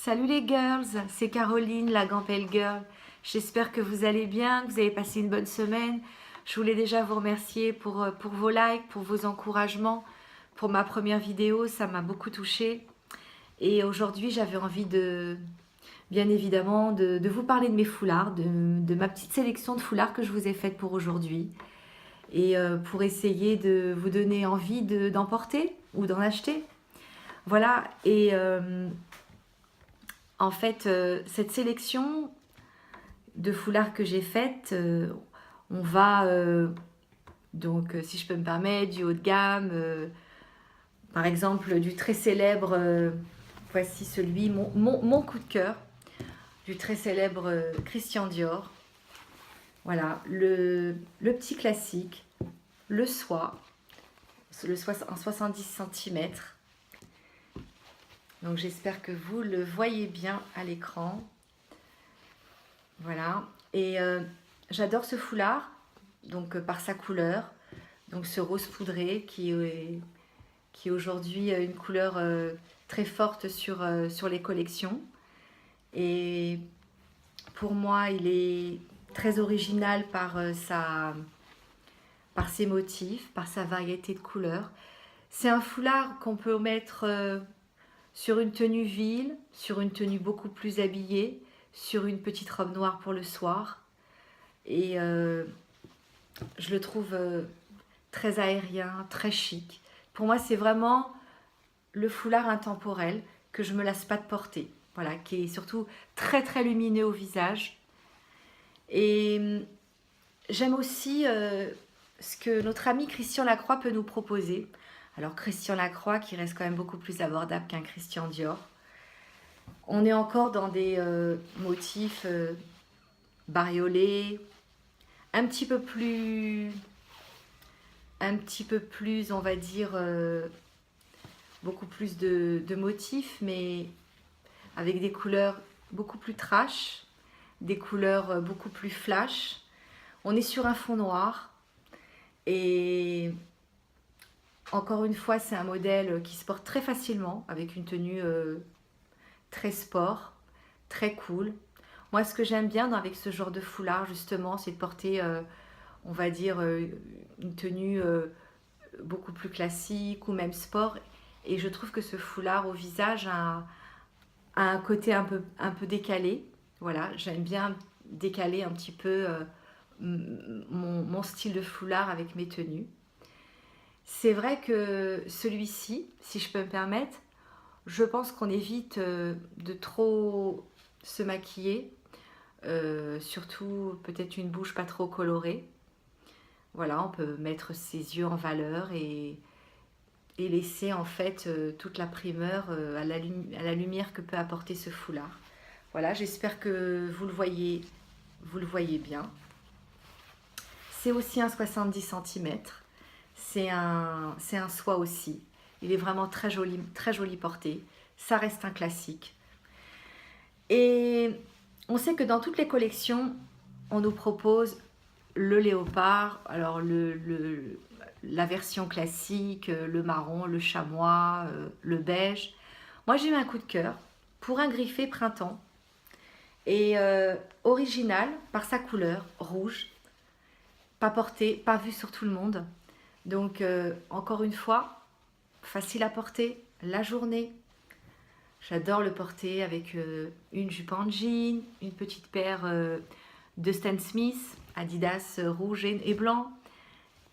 Salut les girls, c'est Caroline, la Gampel Girl. J'espère que vous allez bien, que vous avez passé une bonne semaine. Je voulais déjà vous remercier pour vos likes, pour vos encouragements, pour ma première vidéo, ça m'a beaucoup touchée. Et aujourd'hui, j'avais envie bien évidemment, de vous parler de mes foulards, de ma petite sélection de foulards que je vous ai faite pour aujourd'hui. Et pour essayer de vous donner envie d'en porter ou d'en acheter. Voilà, et en fait, cette sélection de foulards que j'ai faite, on va, donc si je peux me permettre, du haut de gamme, par exemple du très célèbre, voici celui, mon coup de cœur, du très célèbre Christian Dior. Voilà, le petit classique, le soie, en 70 cm. Donc j'espère que vous le voyez bien à l'écran. Voilà, et j'adore ce foulard, donc par sa couleur, donc ce rose poudré qui est aujourd'hui une couleur très forte sur les collections. Et pour moi, il est très original par ses motifs, par sa variété de couleurs. C'est un foulard qu'on peut mettre sur une tenue ville, sur une tenue beaucoup plus habillée, sur une petite robe noire pour le soir. Et je le trouve très aérien, très chic. Pour moi, c'est vraiment le foulard intemporel que je ne me lasse pas de porter. Voilà, qui est surtout très très lumineux au visage. Et j'aime aussi ce que notre ami Christian Lacroix peut nous proposer. Alors Christian Lacroix qui reste quand même beaucoup plus abordable qu'un Christian Dior. On est encore dans des motifs bariolés, un petit peu plus, on va dire, beaucoup plus de motifs, mais avec des couleurs beaucoup plus trash, des couleurs beaucoup plus flash. On est sur un fond noir et encore une fois, c'est un modèle qui se porte très facilement avec une tenue très sport, très cool. Moi, ce que j'aime bien avec ce genre de foulard, justement, c'est de porter, on va dire, une tenue beaucoup plus classique ou même sport. Et je trouve que ce foulard au visage a un côté un peu décalé. Voilà, j'aime bien décaler un petit peu mon style de foulard avec mes tenues. C'est vrai que celui-ci, si je peux me permettre, je pense qu'on évite de trop se maquiller, surtout peut-être une bouche pas trop colorée. Voilà, on peut mettre ses yeux en valeur et laisser en fait toute la primeur à la lumière que peut apporter ce foulard. Voilà, j'espère que vous le voyez bien. C'est aussi un 70 cm. C'est un soie aussi. Il est vraiment très joli porté. Ça reste un classique. Et on sait que dans toutes les collections, on nous propose le léopard, alors la version classique, le marron, le chamois, le beige. Moi, j'ai eu un coup de cœur pour un griffé printemps et original par sa couleur rouge, pas porté, pas vu sur tout le monde. Donc, encore une fois, facile à porter la journée. J'adore le porter avec une jupe en jean, une petite paire de Stan Smith, Adidas rouge et blanc.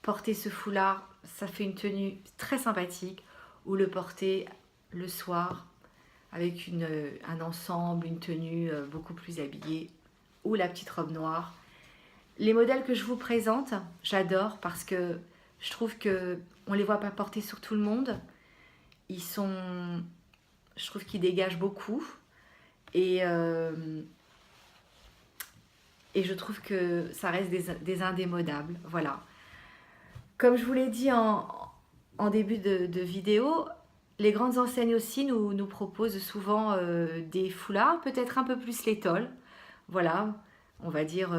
Porter ce foulard, ça fait une tenue très sympathique. Ou le porter le soir avec un ensemble, une tenue beaucoup plus habillée. Ou la petite robe noire. Les modèles que je vous présente, j'adore parce que je trouve qu'on ne les voit pas porter sur tout le monde. Je trouve qu'ils dégagent beaucoup. Et je trouve que ça reste des indémodables. Voilà. Comme je vous l'ai dit en début de vidéo, les grandes enseignes aussi nous proposent souvent des foulards, peut-être un peu plus l'étole. Voilà, on va dire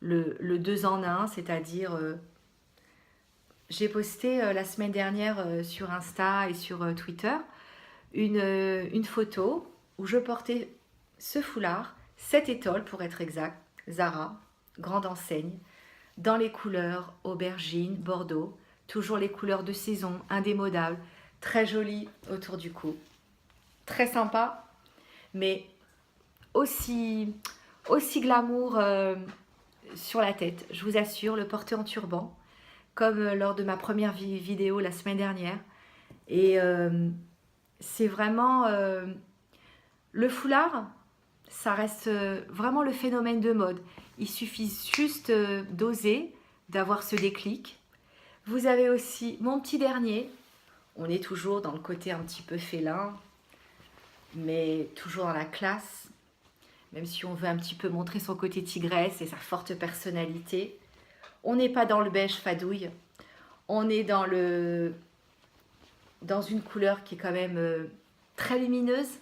le 2 en 1, c'est-à-dire j'ai posté la semaine dernière sur Insta et sur Twitter une photo où je portais ce foulard, cette étole pour être exact, Zara, grande enseigne, dans les couleurs aubergine, bordeaux, toujours les couleurs de saison, indémodables, très jolies autour du cou. Très sympa, mais aussi glamour sur la tête. Je vous assure, le porter en turban, comme lors de ma première vidéo la semaine dernière. Et c'est vraiment... le foulard, ça reste vraiment le phénomène de mode. Il suffit juste d'oser, d'avoir ce déclic. Vous avez aussi mon petit dernier. On est toujours dans le côté un petit peu félin, mais toujours dans la classe. Même si on veut un petit peu montrer son côté tigresse et sa forte personnalité. On n'est pas dans le beige fadouille. On est dans une couleur qui est quand même très lumineuse.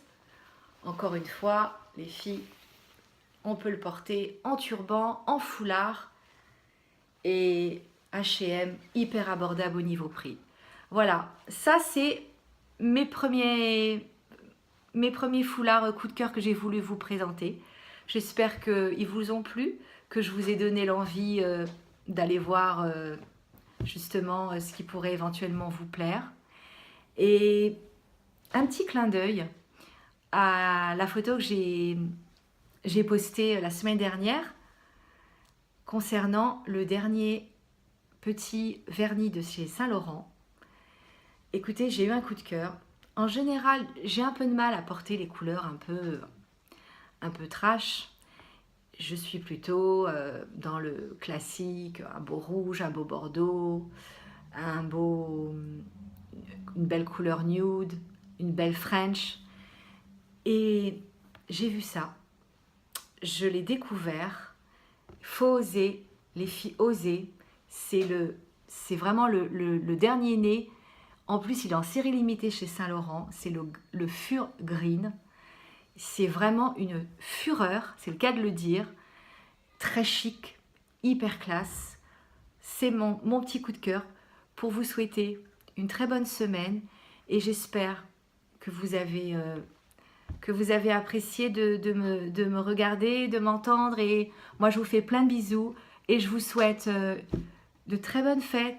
Encore une fois, les filles, on peut le porter en turban, en foulard et H&M hyper abordable au niveau prix. Voilà, ça c'est mes premiers foulards coup de cœur que j'ai voulu vous présenter. J'espère qu'ils vous ont plu, que je vous ai donné l'envie d'aller voir justement ce qui pourrait éventuellement vous plaire. Et un petit clin d'œil à la photo que j'ai postée la semaine dernière concernant le dernier petit vernis de chez Saint-Laurent. Écoutez, j'ai eu un coup de cœur. En général, j'ai un peu de mal à porter les couleurs un peu trash. Je suis plutôt dans le classique, un beau rouge, un beau bordeaux, une belle couleur nude, une belle French. Et j'ai vu ça. Je l'ai découvert. Faut oser, les filles, oser. C'est vraiment le dernier né. En plus, il est en série limitée chez Saint-Laurent. C'est le Fur Green. C'est vraiment une fureur, c'est le cas de le dire. Très chic, hyper classe. C'est mon petit coup de cœur pour vous souhaiter une très bonne semaine. Et j'espère que vous avez apprécié de me regarder, de m'entendre. Et moi, je vous fais plein de bisous. Et je vous souhaite de très bonnes fêtes,